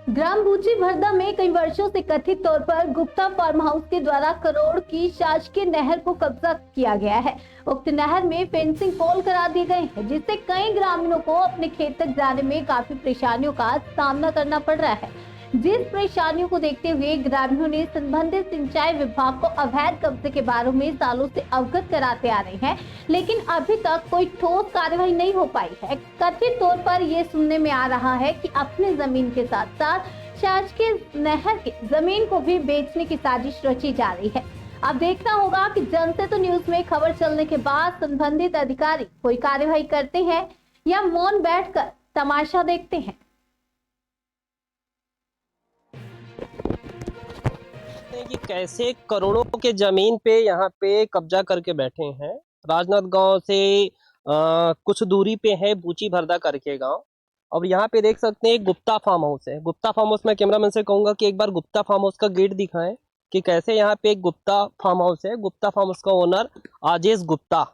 ग्राम बूची भरदा में कई वर्षों से कथित तौर पर गुप्ता फार्म हाउस के द्वारा करोड़ की शासकीय नहर को कब्जा किया गया है। उक्त नहर में फेंसिंग पोल करा दिए गए हैं, जिससे कई ग्रामीणों को अपने खेत तक जाने में काफी परेशानियों का सामना करना पड़ रहा है। जिस परेशानियों को देखते हुए ग्रामीणों ने संबंधित सिंचाई विभाग को अवैध कब्जे के बारे में सालों से अवगत कराते आ रहे हैं, लेकिन अभी तक कोई ठोस कार्रवाई नहीं हो पाई है। कथित तौर पर ये सुनने में आ रहा है कि अपनी जमीन के साथ साथ शासकीय नहर की जमीन को भी बेचने की साजिश रची जा रही है। अब देखना होगा कि जनसेतु न्यूज में खबर चलने के बाद संबंधित अधिकारी कोई कार्रवाई करते हैं या मौन बैठकर तमाशा देखते हैं। कि कैसे करोड़ों के जमीन पे यहाँ पे कब्जा करके बैठे हैं। राजनांदगांव से कुछ दूरी पे है बूची भरदा करके गांव, और यहाँ पे देख सकते हैं गुप्ता फार्म हाउस है। गुप्ता फार्म हाउस में कैमरामैन से कहूंगा कि एक बार गुप्ता फार्म हाउस का गेट दिखाएं कि कैसे यहाँ पे एक गुप्ता फार्म हाउस है। गुप्ता फार्म हाउस का ओनर आजेश गुप्ता,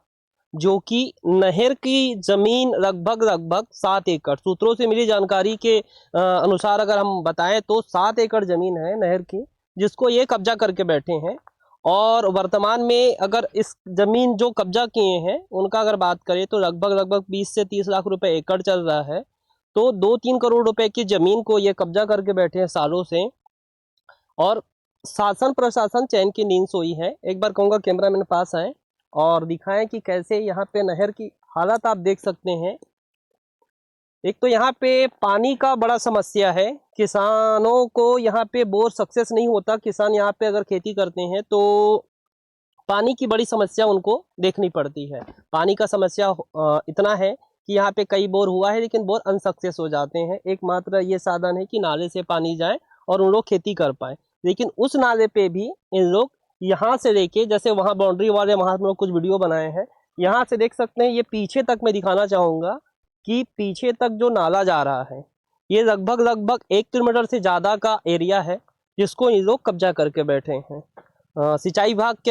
जो कि नहर की जमीन लगभग 7 एकड़, सूत्रों से मिली जानकारी के अनुसार अगर हम बताएं तो 7 एकड़ जमीन है नहर की, जिसको ये कब्जा करके बैठे हैं। और वर्तमान में अगर इस जमीन जो कब्जा किए हैं उनका अगर बात करें तो लगभग 20 से 30 लाख रुपए एकड़ चल रहा है। तो 2-3 करोड़ रुपए की जमीन को ये कब्जा करके बैठे हैं सालों से, और शासन प्रशासन चैन की नींद सोई है। एक बार कहूँगा कैमरामैन पास आए और दिखाएं कि कैसे यहाँ पे नहर की हालत आप देख सकते हैं। एक तो यहाँ पे पानी का बड़ा समस्या है, किसानों को यहाँ पे बोर सक्सेस नहीं होता। किसान यहाँ पे अगर खेती करते हैं तो पानी की बड़ी समस्या उनको देखनी पड़ती है। पानी का समस्या इतना है कि यहाँ पे कई बोर हुआ है लेकिन बोर अनसक्सेस हो जाते हैं। एकमात्र ये साधन है कि नाले से पानी जाए और उन लोग खेती कर पाए, लेकिन उस नाले पे भी इन लोग यहाँ से लेके, जैसे वहाँ बाउंड्री वाले, वहाँ हम लोग कुछ वीडियो बनाए हैं, यहाँ से देख सकते हैं। ये पीछे तक मैं दिखाना चाहूँगा कि पीछे तक जो नाला जा रहा है ये लगभग 1 किलोमीटर से ज़्यादा का एरिया है, जिसको ये लोग कब्जा करके बैठे हैं। सिंचाई विभाग के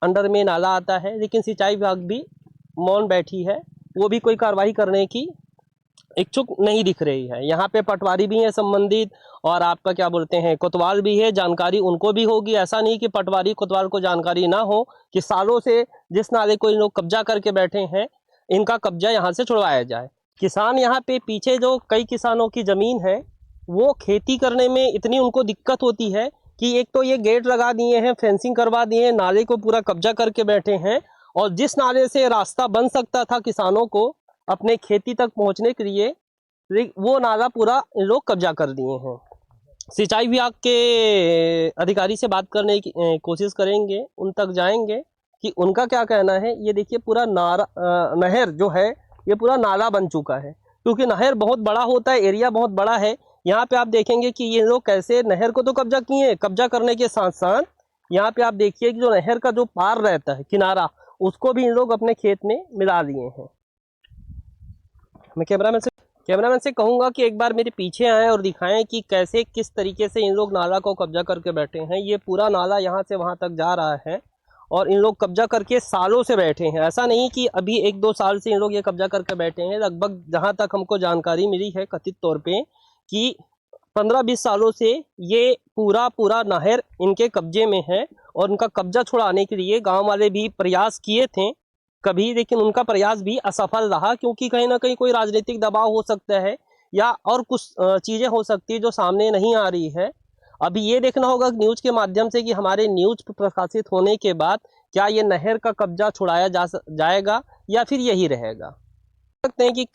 अंडर में नाला आता है, लेकिन सिंचाई विभाग भी मौन बैठी है, वो भी कोई कार्रवाई करने की इच्छुक नहीं दिख रही है। यहाँ पे पटवारी भी हैं संबंधित, और आपका क्या बोलते हैं कोतवाल भी है, जानकारी उनको भी होगी। ऐसा नहीं कि पटवारी कोतवाल को जानकारी ना हो कि सालों से जिस नाले को इन लोग कब्जा करके बैठे हैं, इनका कब्जा यहाँ से छुड़वाया जाए। किसान यहाँ पे पीछे जो कई किसानों की ज़मीन है वो खेती करने में इतनी उनको दिक्कत होती है कि एक तो ये गेट लगा दिए हैं, फेंसिंग करवा दिए हैं, नाले को पूरा कब्जा करके बैठे हैं, और जिस नाले से रास्ता बन सकता था किसानों को अपने खेती तक पहुँचने के लिए, वो नाला पूरा इन लोग कब्जा कर दिए हैं। सिंचाई विभाग के अधिकारी से बात करने की कोशिश करेंगे, उन तक जाएंगे कि उनका क्या कहना है। ये देखिए पूरा नहर जो है ये पूरा नाला बन चुका है, क्योंकि नहर बहुत बड़ा होता है, एरिया बहुत बड़ा है। यहाँ पे आप देखेंगे कि ये लोग कैसे नहर को तो कब्जा किए हैं, कब्जा करने के साथ साथ यहाँ पे आप देखिए कि जो नहर का जो पार रहता है किनारा, उसको भी इन लोग अपने खेत में मिला दिए हैं। मैं कैमरामैन से कहूँगा कि एक बार मेरे पीछे आएँ और दिखाएं कि कैसे किस तरीके से इन लोग नाला को कब्जा करके बैठे हैं। ये पूरा नाला यहाँ से वहाँ तक जा रहा है, और इन लोग कब्जा करके सालों से बैठे हैं। ऐसा नहीं कि अभी 1-2 साल से इन लोग ये कब्जा करके बैठे हैं। लगभग जहाँ तक हमको जानकारी मिली है कथित तौर पे कि 15-20 सालों से ये पूरा नहर इनके कब्जे में है, और उनका कब्जा छुड़ाने के लिए गाँव वाले भी प्रयास किए थे कभी, लेकिन उनका प्रयास भी असफल रहा, क्योंकि कहीं ना कहीं कोई राजनीतिक दबाव हो सकता है या और कुछ चीज़ें हो सकती है जो सामने नहीं आ रही है। अभी ये देखना होगा न्यूज़ के माध्यम से कि हमारे न्यूज़ प्रकाशित होने के बाद क्या ये नहर का कब्जा छुड़ाया जाएगा या फिर यही रहेगा। सकते हैं कि